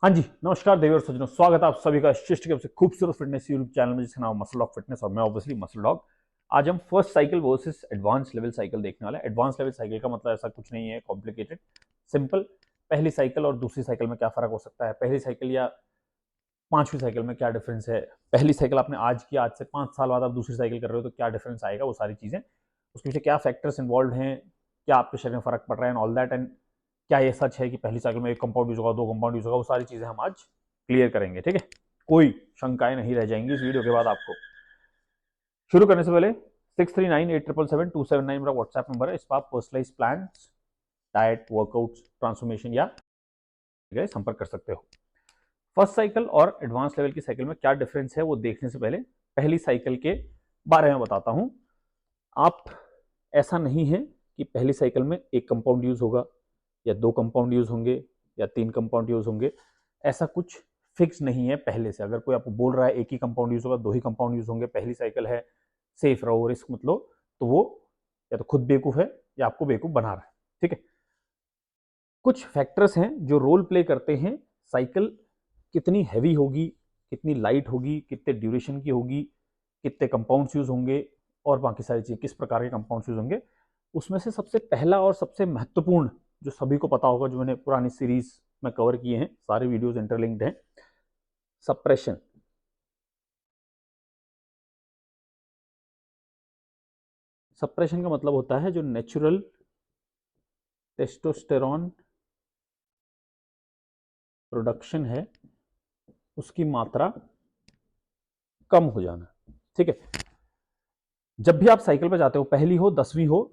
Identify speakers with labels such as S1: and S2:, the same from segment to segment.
S1: हाँ जी, नमस्कार देवी और सज्जनों, स्वागत है आप सभी का शिष्ट के खूबसूरत फिटनेस यूट्यूब चैनल में जिसका नाम मसल डॉग फिटनेस और मैं ऑब्वियसली मसल डॉग। आज हम first cycle versus advance level cycle देखने वाले हैं। एडवांस लेवल साइकिल का मतलब ऐसा कुछ नहीं है कॉम्प्लिकेटेड, सिंपल। पहली साइकिल और दूसरी साइकिल में क्या फर्क हो सकता है, पहली साइकिल या पांचवी साइकिल में क्या डिफरेंस है, पहली साइकिल आपने आज किया, आज से 5 साल बाद आप दूसरी साइकिल कर रहे हो तो क्या डिफरेंस आएगा, वो सारी चीजें, उसके पीछे क्या फैक्टर्स इन्वॉल्व हैं, क्या आपके शरीर में फर्क पड़ रहा है, ऑल दैट। एंड क्या ये सच है कि पहली साइकिल में एक कंपाउंड यूज होगा, दो कंपाउंड यूज होगा, वो सारी चीजें हम आज क्लियर करेंगे। ठीक है, कोई शंकाएं नहीं रह जाएंगी इस वीडियो के बाद आपको। शुरू करने से पहले 6398777279 मेरा व्हाट्सएप नंबर है, इस पर आप personalise plan, diet, workout, transformation या संपर्क कर सकते हो। फर्स्ट साइकिल और एडवांस लेवल की साइकिल में क्या डिफरेंस है वो देखने से पहले पहली साइकिल के बारे में बताता हूं। आप, ऐसा नहीं है कि पहली साइकिल में एक कंपाउंड यूज होगा या दो कंपाउंड यूज होंगे या तीन कंपाउंड यूज होंगे, ऐसा कुछ फिक्स नहीं है पहले से। अगर कोई आपको बोल रहा है एक ही कंपाउंड यूज होगा, दो ही कंपाउंड यूज होंगे, पहली साइकिल है, सेफ रहो, रिस्क मत लो, तो वो या तो खुद बेवकूफ है या आपको बेवकूफ बना रहा है। ठीक है, कुछ फैक्टर्स हैं जो रोल प्ले करते हैं। साइकिल कितनी हैवी होगी, कितनी लाइट होगी, कितने ड्यूरेशन की होगी, कितने कंपाउंड्स यूज होंगे और बाकी सारी चीज़, किस प्रकार के कंपाउंड्स यूज होंगे। उसमें से सबसे पहला और सबसे महत्वपूर्ण जो सभी को पता होगा, जो मैंने पुरानी सीरीज में कवर किए हैं, सारे वीडियोस इंटरलिंक्ड हैं, सप्रेशन। सप्रेशन का मतलब होता है जो नेचुरल टेस्टोस्टेरॉन प्रोडक्शन है उसकी मात्रा कम हो जाना। ठीक है, जब भी आप साइकिल पर जाते हो, पहली हो 10वीं हो,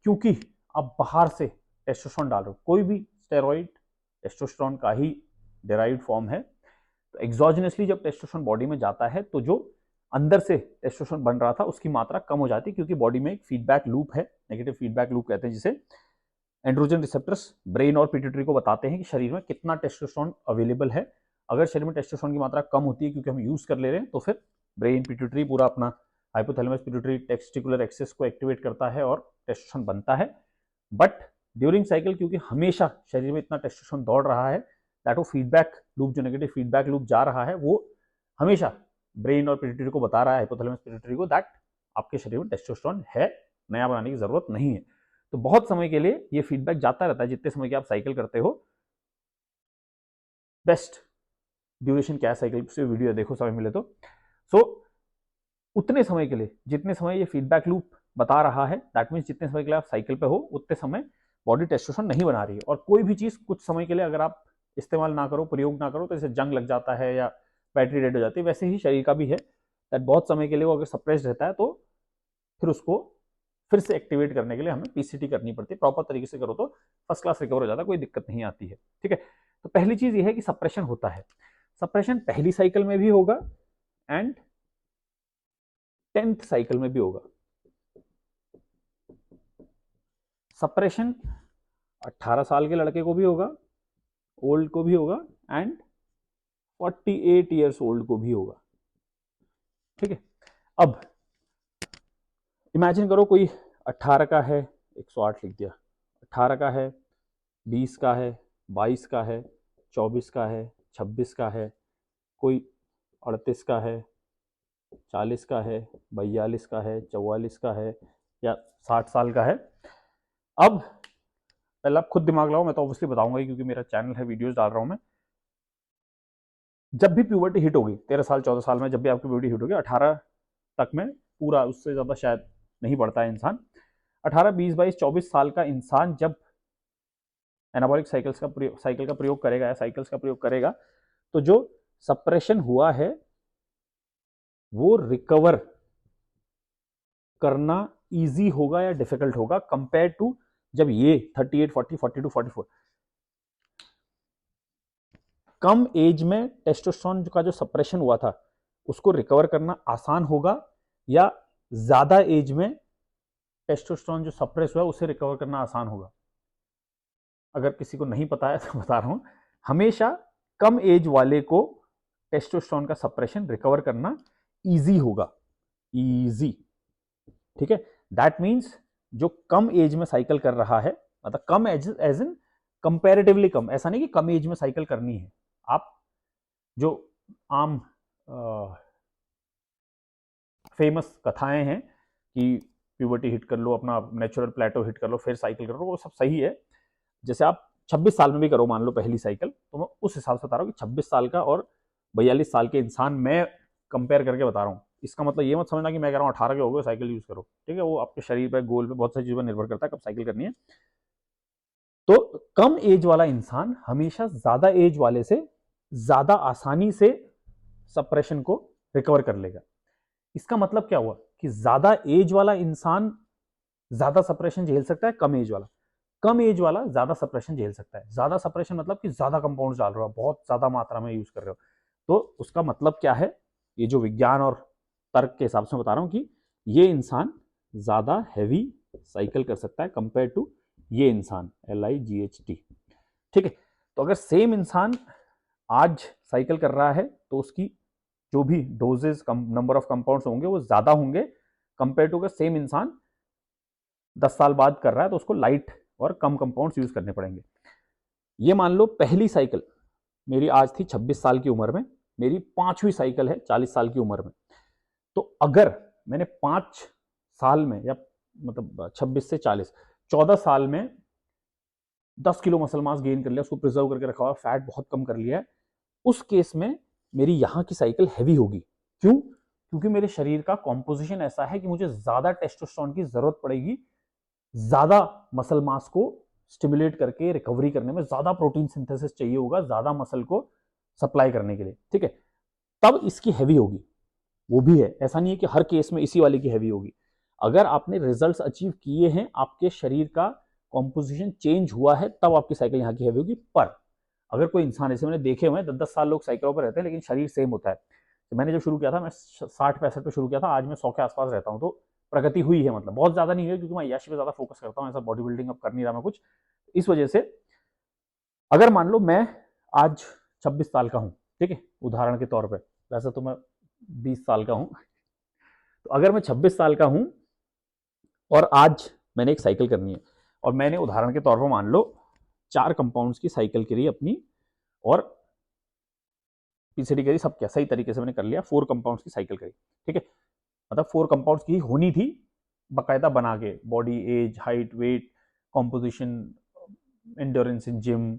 S1: क्योंकि आप बाहर से टेस्टोस्टेरॉन डाल रहे हो, कोई भी स्टेरॉइड टेस्टोस्टेरॉन का ही डेराइव्ड फॉर्म है, तो एक्सोजनसली जब टेस्टोस्टेरॉन बॉडी में जाता है तो जो अंदर से टेस्टोस्टेरॉन बन रहा था उसकी मात्रा कम हो जाती है, क्योंकि बॉडी में एक फीडबैक लूप है, नेगेटिव फीडबैक लूप कहते हैं जिसे। एंड्रोजन रिसेप्टर्स ब्रेन और पिट्यूटरी को बताते हैं कि शरीर में कितना टेस्टोस्टेरॉन अवेलेबल है। अगर शरीर में टेस्टोस्टेरॉन की मात्रा कम होती है क्योंकि हम यूज कर ले रहे हैं, तो फिर ब्रेन, पिट्यूटरी, पूरा अपना हाइपोथैलेमस पिट्यूटरी टेस्टिकुलर एक्सेस को एक्टिवेट करता है और टेस्टोस्टेरॉन बनता है। बट ड्यूरिंग साइकिल क्योंकि हमेशा शरीर में इतना टेस्टोस्टेरॉन दौड़ रहा है, दैट वो फीडबैक लूप, जो नेगेटिव फीडबैक लूप जा रहा है, वो हमेशा ब्रेन और पिट्यूटरी को बता रहा है, हाइपोथैलेमस पिट्यूटरी को, दैट आपके शरीर में टेस्टोस्टेरॉन है, नया बनाने की जरूरत नहीं है। तो बहुत समय के लिए ये फीडबैक जाता रहता है, जितने समय की आप साइकिल करते हो। बेस्ट ड्यूरेशन क्या है साइकिल से, वीडियो देखो समय मिले तो। सो उतने समय के लिए जितने समय ये फीडबैक लूप बता रहा है, दैट मीन्स जितने समय के लिए आप साइकिल पे हो उतने समय बॉडी टेस्टोस्टेरोन नहीं बना रही है। और कोई भी चीज कुछ समय के लिए अगर आप इस्तेमाल ना करो, प्रयोग ना करो, तो जैसे जंग लग जाता है या बैटरी डेड हो जाती है, वैसे ही शरीर का भी है, दैट बहुत समय के लिए वो अगर सप्रेस रहता है तो फिर उसको फिर से एक्टिवेट करने के लिए हमें पीसीटी करनी पड़ती है। प्रॉपर तरीके से करो तो फर्स्ट क्लास रिकवर हो जाता है, कोई दिक्कत नहीं आती है। ठीक है, तो पहली चीज ये है कि सप्रेशन होता है। सप्रेशन पहली साइकिल में भी होगा एंड 10th साइकिल में भी होगा। सप्रेशन 18 साल के लड़के को भी होगा, ओल्ड को भी होगा, एंड 48 ईयर्स ओल्ड को भी होगा। ठीक है, अब इमेजिन करो कोई 18 का है, 108 लिख दिया, 18 का है, 20 का है, 22 का है, 24 का है, 26 का है, कोई 38 का है, 40 का है, 42 का है, 44 का है, या 60 साल का है। अब पहले आप खुद दिमाग लगाओ, मैं तो ऑब्वियसली बताऊंगा ही क्योंकि मेरा चैनल है, वीडियोस डाल रहा हूं मैं। जब भी प्यूबर्टी हिट होगी 13 साल 14 साल में, जब भी आपकी प्यूबर्टी हिट होगी, 18 तक में पूरा, उससे ज़्यादा शायद नहीं बढ़ता है इंसान, 18, 20, 22, 24 साल का इंसान जब एनाबॉलिक साइकिल का प्रयोग करेगा या साइकिल्स का प्रयोग करेगा, तो जो सप्रेशन हुआ है वो रिकवर करना इजी होगा या डिफिकल्ट होगा कंपेयर टू जब ये 38, 40, 42, 44। कम एज में टेस्टोस्टेरोन का जो सप्रेशन हुआ था उसको रिकवर करना आसान होगा, या ज्यादा एज में टेस्टोस्टेरोन जो सप्रेस हुआ उसे रिकवर करना आसान होगा? अगर किसी को नहीं पता है तो बता रहा हूं, हमेशा कम एज वाले को टेस्टोस्टेरोन का सप्रेशन रिकवर करना इजी होगा, इजी। ठीक है, दैट मीन्स जो कम एज में साइकिल कर रहा है, मतलब कम एज इन कंपैरेटिवली कम, ऐसा नहीं कि कम एज में साइकिल करनी है, आप जो आम फेमस कथाएं हैं कि प्यूबर्टी हिट कर लो, अपना नेचुरल प्लेटो हिट कर लो, फिर साइकिल करो, वो सब सही है। जैसे आप 26 साल में भी करो मान लो पहली साइकिल, तो मैं उस हिसाब से बता रहा हूँ कि 26 साल का और 42 साल के इंसान मैं कंपेयर करके बता रहा हूँ। इसका मतलब ये मत समझना कि मैं कह रहा हूँ 18 के हो गए साइकिल यूज करो, ठीक है, वो आपके शरीर पे, गोल पे, बहुत सारी चीजों पर निर्भर करता है कब साइकिल करनी है। तो कम एज वाला इंसान हमेशा ज्यादा एज वाले से ज्यादा आसानी से सप्रेशन को रिकवर कर लेगा। इसका मतलब क्या हुआ कि ज्यादा एज वाला इंसान ज्यादा सप्रेशन झेल सकता है, कम एज वाला ज्यादा सप्रेशन झेल सकता है। ज्यादा सप्रेशन मतलब कि ज्यादा कंपाउंड डाल रहे हो, बहुत ज्यादा मात्रा में यूज कर रहे हो। तो उसका मतलब क्या है, ये जो विज्ञान और तर्क के हिसाब से बता रहा हूं कि ये इंसान ज्यादा हैवी साइकिल कर सकता है कंपेयर टू ये इंसान, LIGHT, ठीक है। तो अगर सेम इंसान आज साइकिल कर रहा है तो उसकी जो भी डोजेज, नंबर ऑफ कंपाउंड्स होंगे वो ज्यादा होंगे कंपेयर टू अगर सेम इंसान 10 साल बाद कर रहा है तो उसको लाइट और कम कंपाउंड्स यूज करने पड़ेंगे। ये मान लो पहली साइकिल मेरी आज थी 26 साल की उम्र में, मेरी 5वीं साइकिल है 40 साल की उम्र में। तो अगर मैंने 5 साल में, या मतलब 26 से 40, 14 साल में 10 किलो मसल मास गेन कर लिया, उसको प्रिजर्व करके रखा हुआ, फैट बहुत कम कर लिया है, उस केस में मेरी यहां की साइकिल हैवी होगी। क्यों? क्योंकि मेरे शरीर का कॉम्पोजिशन ऐसा है कि मुझे ज्यादा टेस्टोस्टेरोन की जरूरत पड़ेगी, ज्यादा मसल मास को स्टिमुलेट करके रिकवरी करने में, ज्यादा प्रोटीन सिंथेसिस चाहिए होगा ज्यादा मसल को सप्लाई करने के लिए, ठीक है, तब इसकी हैवी होगी। वो भी है, ऐसा नहीं है कि हर केस में इसी वाले की हैवी होगी। अगर आपने रिजल्ट्स अचीव किए हैं, आपके शरीर का कॉम्पोजिशन चेंज हुआ है, तब आपकी साइकिल यहाँ की हैवी होगी। पर अगर कोई इंसान, ऐसे मैंने देखे हुए हैं 10-10 साल लोग साइकिलों पर रहते हैं लेकिन शरीर सेम होता है। तो मैंने जब शुरू किया था, मैं 60-65 पे शुरू किया था, आज मैं 100 के आसपास रहता हूँ। तो प्रगति हुई है, मतलब बहुत ज्यादा नहीं हुई क्योंकि मैं याशी पे ज्यादा फोकस करता हूँ, ऐसा बॉडी बिल्डिंग अब कर नहीं रहा मैं कुछ, इस वजह से। अगर मान लो मैं आज 26 साल का हूँ, ठीक है, उदाहरण के तौर पर, वैसे तो मैं 20 साल का हूँ, तो अगर मैं 26 साल का हूँ और आज मैंने एक साइकिल करनी है, और मैंने उदाहरण के तौर पर मान लो 4 कंपाउंड्स की साइकिल करी अपनी, और पीसीडी करी, सब क्या सही तरीके से मैंने कर लिया, 4 कंपाउंड्स की साइकिल करी, ठीक है, मतलब 4 कंपाउंड्स की होनी थी बाकायदा बना के, body, age, height, weight, composition, endurance in gym,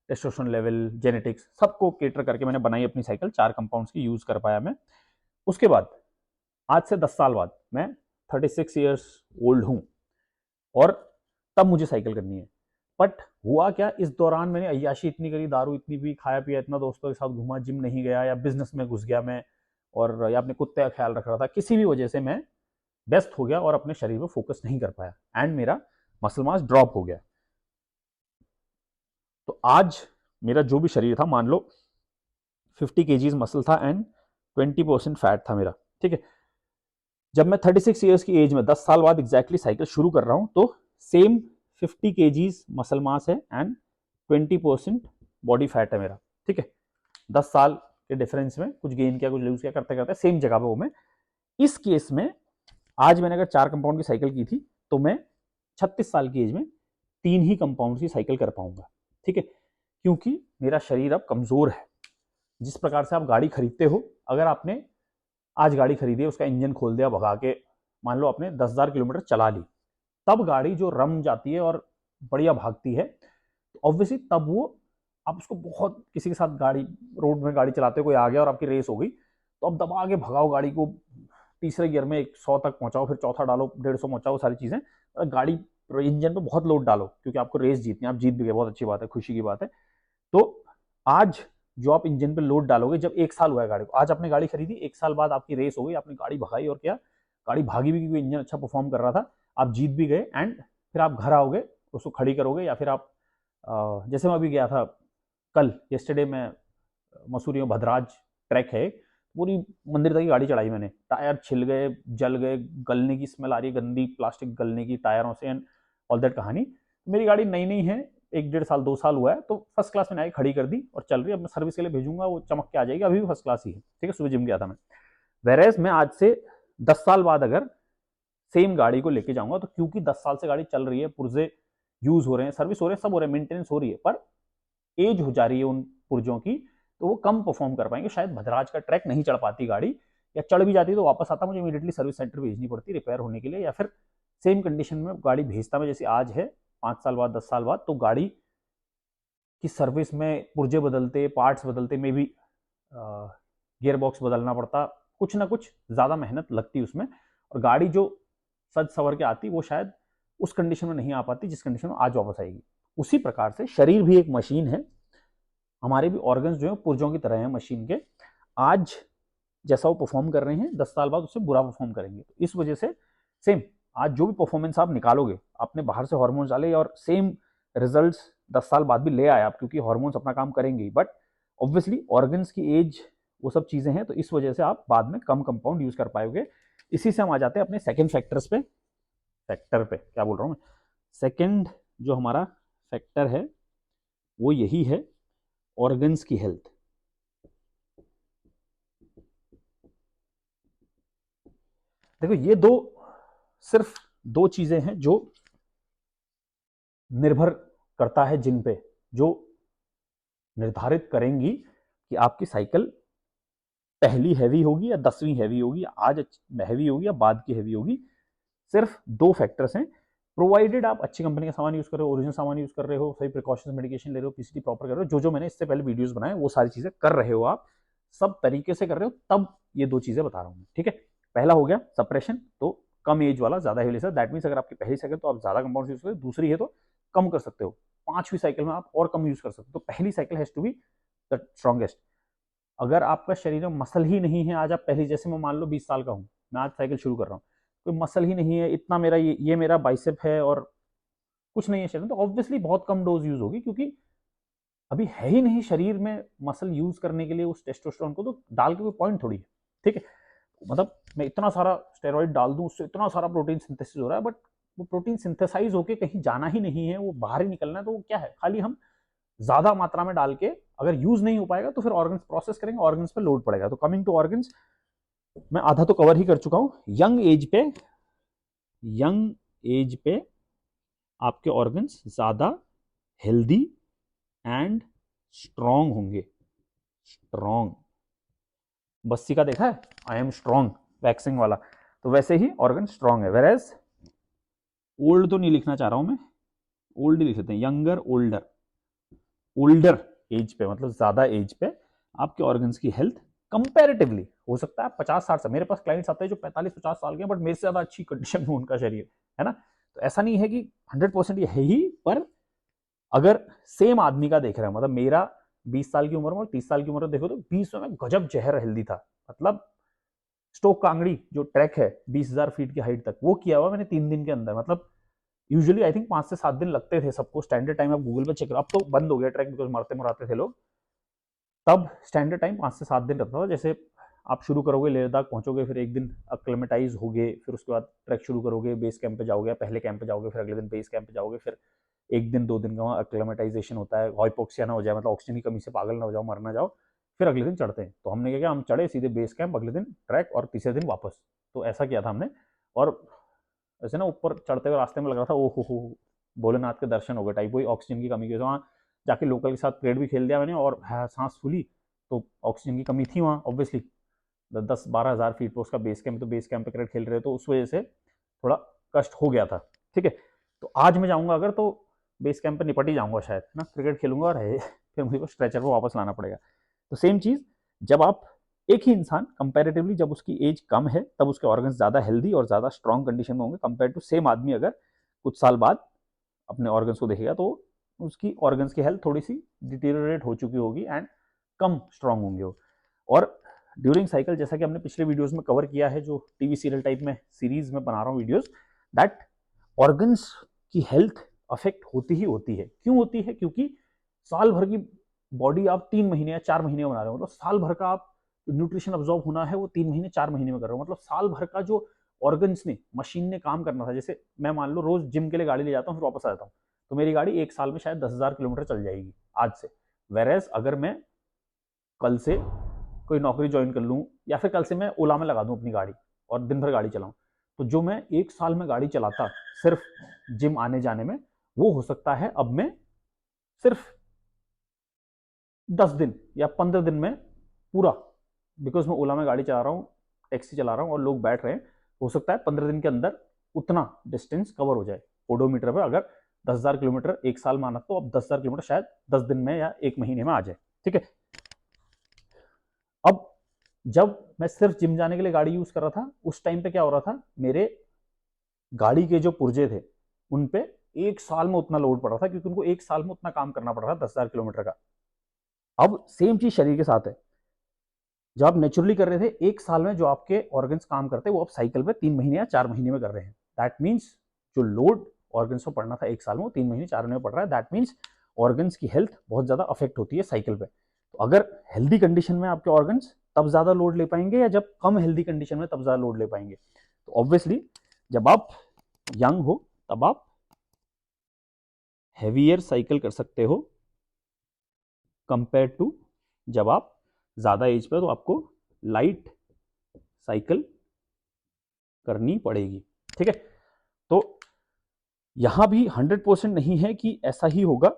S1: testosterone level, genetics, सबको केटर करके मैंने बनाई अपनी साइकिल, 4 कंपाउंड्स की यूज कर पाया मैं। उसके बाद आज से 10 साल बाद मैं 36 ईयर्स ओल्ड हूं, और तब मुझे साइकिल करनी है। बट हुआ क्या, इस दौरान मैंने अय्याशी इतनी करी, दारू इतनी भी, खाया पिया इतना, दोस्तों के साथ घूमा, जिम नहीं गया, या बिजनेस में घुस गया मैं, और या अपने कुत्ते का ख्याल रख रहा था, किसी भी वजह से मैं व्यस्त हो गया और अपने शरीर पर फोकस नहीं कर पाया, एंड मेरा मसल मास ड्रॉप हो गया। तो आज मेरा जो भी शरीर था, मान लो 50 kg मसल था एंड 20% फैट था मेरा, ठीक है। जब मैं 36 ईयर्स की एज में 10 साल बाद एग्जैक्टली साइकिल शुरू कर रहा हूं, तो सेम 50 kg मसल मास है एंड 20% बॉडी फैट है मेरा, ठीक है। 10 साल के डिफरेंस में कुछ गेन किया, कुछ लूज किया, करते करते सेम जगह पे हूं मैं। इस केस में आज मैंने अगर 4 कंपाउंड की साइकिल की थी, तो मैं 36 साल की एज में 3 ही कंपाउंड की साइकिल कर पाऊंगा, ठीक है, क्योंकि मेरा शरीर अब कमजोर है। जिस प्रकार से आप गाड़ी खरीदते हो, अगर आपने आज गाड़ी खरीदी है, उसका इंजन खोल दिया भगा के, मान लो आपने 10,000 किलोमीटर चला ली, तब गाड़ी जो रम जाती है और बढ़िया भागती है, तो ऑब्वियसली तब वो, आप उसको बहुत, किसी के साथ गाड़ी, रोड में गाड़ी चलाते हो, कोई आ गया और आपकी रेस हो गई, तो अब दबा के भगाओ गाड़ी को, तीसरे गियर में 100 तक पहुंचाओ, फिर चौथा डालो, 150 पहुंचाओ, सारी चीजें, गाड़ी इंजन पे बहुत लोड डालो, क्योंकि आपको रेस जीतनी है, आप जीत भी गए, बहुत अच्छी बात है, खुशी की बात है। तो आज जो आप इंजन पे लोड डालोगे, जब 1 साल हुआ है गाड़ी को, आज आपने गाड़ी खरीदी, 1 साल बाद आपकी रेस हो गई, आपने गाड़ी भगाई, और क्या, गाड़ी भागी भी क्योंकि इंजन अच्छा परफॉर्म कर रहा था, आप जीत भी गए, एंड फिर आप घर आओगे, उसको खड़ी करोगे, या फिर आप जैसे मैं अभी गया था कल, येस्टरडे में, मसूरी में भद्राज ट्रैक है, पूरी मंदिर तक की गाड़ी चढ़ाई मैंने, टायर छिल गए, जल गए, गलने की स्मेल आ रही है, गंदी प्लास्टिक गलने की टायरों से, एंड ऑल दैट कहानी। मेरी गाड़ी नई नई है, 1-1.5 साल 2 साल हुआ है, तो फर्स्ट क्लास में आई, खड़ी कर दी और चल रही है। अब मैं सर्विस के लिए भेजूंगा, वो चमक के आ जाएगी, अभी भी फर्स्ट क्लास ही है, ठीक है। सुबह जिम गया था मैं। वेरेज मैं आज से 10 साल बाद अगर सेम गाड़ी को लेके जाऊंगा, तो क्योंकि 10 साल से गाड़ी चल रही है, पुर्जे यूज हो रहे हैं, सर्विस हो रहे हैं, सब हो रहे हैं, मेंटेनेंस हो रही है, पर एज हो जा रही है उन पुर्जों की, तो वो कम परफॉर्म कर पाएंगे। शायद भद्राज का ट्रैक नहीं चढ़ पाती गाड़ी, या चढ़ भी जाती तो वापस आता मुझे इमीडिएटली सर्विस सेंटर भेजनी पड़ती रिपेयर होने के लिए, या फिर सेम कंडीशन में गाड़ी भेजता मैं जैसे आज है 5 साल बाद 10 साल बाद, तो गाड़ी की सर्विस में पुर्जे बदलते, पार्ट्स बदलते, में भी गियर बॉक्स बदलना पड़ता, कुछ ना कुछ ज़्यादा मेहनत लगती उसमें, और गाड़ी जो सज सवर के आती वो शायद उस कंडीशन में नहीं आ पाती जिस कंडीशन में आज वापस आएगी। उसी प्रकार से शरीर भी एक मशीन है, हमारे भी ऑर्गन्स जो है पुर्जों की तरह हैं मशीन के। आज जैसा वो परफॉर्म कर रहे हैं 10 साल बाद उससे बुरा परफॉर्म करेंगे। तो इस वजह से सेम आज जो भी परफॉर्मेंस आप निकालोगे, आपने बाहर से हार्मोन्स डाले और सेम रिजल्ट्स 10 साल बाद भी ले आए आप, क्योंकि हार्मोन्स अपना काम करेंगे, बट ऑब्वियसली ऑर्गन्स की एज वो सब चीज़ें हैं, तो इस वजह से आप बाद में कम कंपाउंड यूज़ कर पाओगे। इसी से हम आ जाते हैं अपने सेकेंड फैक्टर पे क्या बोल रहा हूँ मैं, सेकेंड जो हमारा फैक्टर है वो यही है, ऑर्गन्स की हेल्थ। देखो ये सिर्फ दो चीजें हैं जो निर्भर करता है जिन पे, जो निर्धारित करेंगी कि आपकी साइकिल पहली हैवी होगी या 10वीं हैवी होगी, आज हैवी होगी या बाद की हैवी होगी। सिर्फ दो फैक्टर्स हैं, प्रोवाइडेड आप अच्छी कंपनी का सामान यूज कर रहे हो, ओरिजिनल सामान यूज कर रहे हो, सही प्रिकॉशंस मेडिकेशन ले रहे हो, पीसीटी प्रॉपर कर रहे हो, जो मैंने इससे पहले वीडियोस बनाए वो सारी चीजें कर रहे हो, आप सब तरीके से कर रहे हो, तब ये दो चीजें बता रहा हूं। ठीक है, पहला हो गया सप्रेशन, तो कम एज वाला ज्यादा हेवी लेसर, दैट मीन्स अगर आपकी पहली साइकिल तो आप ज्यादा कंपाउंड यूज करें, दूसरी है तो कम कर सकते हो, 5वीं साइकिल में आप और कम यूज कर सकते हो। तो पहली cycle has to be the strongest. अगर आपका शरीर में मसल ही नहीं है, आज आप पहली, जैसे मैं मान लो 20 साल का हूँ, मैं आज साइकिल शुरू कर रहा हूँ, कोई मसल ही नहीं है, इतना मेरा ये मेरा बाइसेप है और कुछ नहीं है शरीर में, तो ऑब्वियसली बहुत कम डोज यूज होगी, क्योंकि अभी है ही नहीं शरीर में मसल यूज करने के लिए उस टेस्टोस्टेरोन को, तो डाल के कोई पॉइंट थोड़ी है। ठीक है, मतलब मैं इतना सारा स्टेरॉइड डाल दूं, उससे इतना सारा प्रोटीन सिंथेसिस हो रहा है, बट वो प्रोटीन सिंथेसाइज होके कहीं जाना ही नहीं है, वो बाहर ही निकलना है, तो वो क्या है, खाली हम ज्यादा मात्रा में डाल के अगर यूज नहीं हो पाएगा तो फिर ऑर्गन्स प्रोसेस करेंगे, ऑर्गन्स पे लोड पड़ेगा। तो कमिंग टू ऑर्गन्स, मैं आधा तो कवर ही कर चुका हूं। यंग एज पे आपके ऑर्गन्स ज्यादा हेल्दी एंड स्ट्रॉन्ग होंगे। स्ट्रॉन्ग, बस्सी का देखा है, आई एम स्ट्रॉन्ग, वैक्सिंग वाला, तो वैसे ही ऑर्गन स्ट्रॉन्ग है। वेरेज ओल्ड तो नहीं लिखना चाह रहा हूं मैं, ओल्ड ही लिख लेते हैं, यंगर ओल्डर। ओल्डर एज पे मतलब ज्यादा एज पे आपके ऑर्गन्स की हेल्थ कंपैरेटिवली, हो सकता है 50-60 साल, मेरे पास क्लाइंट्स आते हैं जो 45-50 साल के हैं, बट मेरे से ज्यादा अच्छी कंडीशन में उनका शरीर है ना, तो ऐसा नहीं है कि 100% ये है ही, पर अगर सेम आदमी का देख रहे हैं, मतलब मेरा 20 साल की उम्र में और 30 साल की उम्र में देखो, तो 20 में गजब जहर हेल्दी था, मतलब स्टोक कांगड़ी जो ट्रैक है 20,000 फीट की हाइट तक, वो किया हुआ मैंने 3 दिन के अंदर, मतलब यूजुअली आई थिंक 5 से 7 दिन लगते थे सबको, स्टैंडर्ड टाइम आप गूगल पे चेक करो, अब तो बंद हो गया ट्रैक बिकॉज मरते मराते थे लोग, तब स्टैंडर्ड टाइम 5 से 7 दिन रहता था। जैसे आप शुरू करोगे, लेह लद्दाख पहुंचोगे, फिर एक दिन अक्लेमेटाइज होगे, फिर उसके बाद ट्रैक शुरू करोगे, बेस कैंप पे जाओगे, पहले कैंप पे जाओगे, फिर अगले दिन बेस कैंप पे जाओगे, फिर एक दिन 2 दिन का वहाँ अक्लेमेटाइजेशन होता है, हाइपोक्सिया ना हो जाए, मतलब ऑक्सीजन की कमी से पागल ना हो जाओ, मर ना जाओ, फिर अगले दिन चढ़ते हैं। तो हमने क्या किया, हम चढ़े सीधे बेस कैंप, अगले दिन ट्रैक और तीसरे दिन वापस, तो ऐसा किया था हमने। और ऐसे ना ऊपर चढ़ते हुए रास्ते में लग रहा था ओ हो भोलेनाथ के दर्शन हो गए टाइप, वही ऑक्सीजन की कमी की वजह से। वहाँ जाके लोकल के साथ क्रिकेट भी खेल दिया मैंने, और सांस फूली, तो ऑक्सीजन की कमी थी वहाँ ऑब्वियसली, 10-12 हज़ार फीट पर उसका बेस कैंप, तो बेस कैंप पे क्रिकेट खेल रहे, तो उस वजह से थोड़ा कष्ट हो गया था। ठीक है, तो आज मैं जाऊंगा अगर, तो बेस कैंप पे निपट ही जाऊंगा शायद ना, क्रिकेट खेलूंगा और फिर मुझे स्ट्रेचर को वापस लाना पड़ेगा। तो सेम चीज, जब आप एक ही इंसान कंपैरेटिवली जब उसकी एज कम है, तब उसके ऑर्गन्स ज्यादा हेल्दी और ज्यादा स्ट्रॉन्ग कंडीशन में होंगे, कंपेयर टू सेम आदमी अगर कुछ साल बाद अपने ऑर्गन्स को देखेगा, तो उसकी ऑर्गन्स की हेल्थ थोड़ी सी डिटेरियोरेट हो चुकी होगी एंड कम स्ट्रॉन्ग होंगे वो। और ड्यूरिंग साइकिल, जैसा कि हमने पिछले वीडियोस में कवर किया है, जो टीवी सीरियल टाइप में सीरीज में बना रहा हूँ वीडियोस, दैट ऑर्गन्स की हेल्थ अफेक्ट होती ही होती है। क्यों होती है? क्योंकि साल भर की बॉडी आप 3 महीने या 4 महीने में बना रहे हो, मतलब साल भर का आप न्यूट्रिशन अब्जॉर्ब होना है वो 3 महीने 4 महीने में कर रहे हो, मतलब साल भर का जो ऑर्गन्स ने, मशीन ने काम करना था। जैसे मैं मान लो रोज जिम के लिए गाड़ी ले जाता हूँ, फिर वापस आ जाता हूँ, तो मेरी गाड़ी एक साल में शायद 10,000 किलोमीटर चल जाएगी आज से। वेरेज अगर मैं कल से कोई नौकरी ज्वाइन कर लूँ, या फिर कल से मैं ओला में लगा दूँ अपनी गाड़ी और दिन भर गाड़ी चलाऊँ, तो जो मैं एक साल में गाड़ी चलाता सिर्फ जिम आने जाने में, वो हो सकता है अब मैं सिर्फ 10 दिन या 15 दिन में पूरा, बिकॉज मैं ओला में गाड़ी चला रहा हूँ, टैक्सी चला रहा हूँ और लोग बैठ रहे हैं, हो सकता है 15 दिन के अंदर उतना डिस्टेंस कवर हो जाए ओडोमीटर पर। अगर 10,000 किलोमीटर एक साल माना तो अब 10,000 किलोमीटर शायद 10 दिन में या एक महीने में आ जाए। ठीक है, अब जब मैं सिर्फ जिम जाने के लिए गाड़ी यूज कर रहा था, उस टाइम पे क्या हो रहा था, मेरे गाड़ी के जो पुर्जे थे उन पे एक साल में उतना लोड पड़ रहा था, क्योंकि उनको एक साल में उतना काम करना पड़ रहा था 10,000 किलोमीटर का। अब सेम चीज शरीर के साथ है, जो आप नेचुरली कर रहे थे एक साल में जो आपके ऑर्गन्स काम करते हैं, वो आप साइकिल पे 3 महीने या 4 महीने में कर रहे हैं। दैट मीन्स जो लोड ऑर्गन्स को पड़ना था एक साल में, वो 3 महीने 4 महीने में पड़ रहा है। दैट मीन्स ऑर्गन्स की हेल्थ बहुत ज्यादा अफेक्ट होती है साइकिल पे। तो अगर हेल्दी कंडीशन में आपके ऑर्गन्स तब ज्यादा लोड ले पाएंगे, या जब कम हेल्दी कंडीशन में तब ज्यादा लोड ले पाएंगे? तो ऑब्वियसली जब आप यंग हो तब आप हैवियर साइकिल कर सकते हो कंपेयर टू जब आप ज्यादा एज पे, तो आपको लाइट साइकिल करनी पड़ेगी। ठीक है, तो यहां भी 100% नहीं है कि ऐसा ही होगा,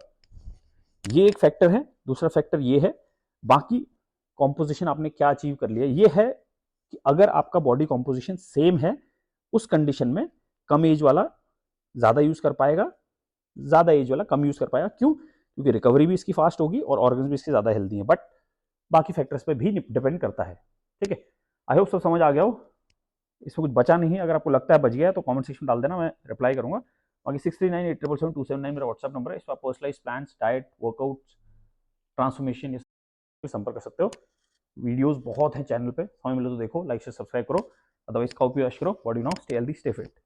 S1: ये एक फैक्टर है। दूसरा फैक्टर ये है, बाकी कॉम्पोजिशन आपने क्या अचीव कर लिया, ये है कि अगर आपका बॉडी कॉम्पोजिशन सेम है, उस कंडीशन में कम एज वाला ज्यादा यूज कर पाएगा, ज्यादा एज वाला कम यूज कर पाएगा। क्यों? क्योंकि रिकवरी भी इसकी फास्ट होगी और ऑर्गन्स भी इसके ज्यादा हेल्दी हैं। बट बाकी फैक्टर्स पे भी डिपेंड करता है। ठीक है, आई होप सब समझ आ गया हो, इसमें कुछ बचा नहीं। अगर आपको लगता है बच गया तो कमेंट सेक्शन में डाल देना, मैं रिप्लाई करूंगा। बाकी 6398777279 मेरा व्हाट्सएप नंबर है, इस पर आप personalise plans, diet, workout, transformation ये संपर्क कर सकते हो। वीडियोस बहुत हैं चैनल पे, समय मिले तो देखो, लाइक से सब्सक्राइब करो। अदरवाइज खाओ पियो ऐश करो, बॉडी बनाओ, स्टे हेल्दी, स्टे फिट।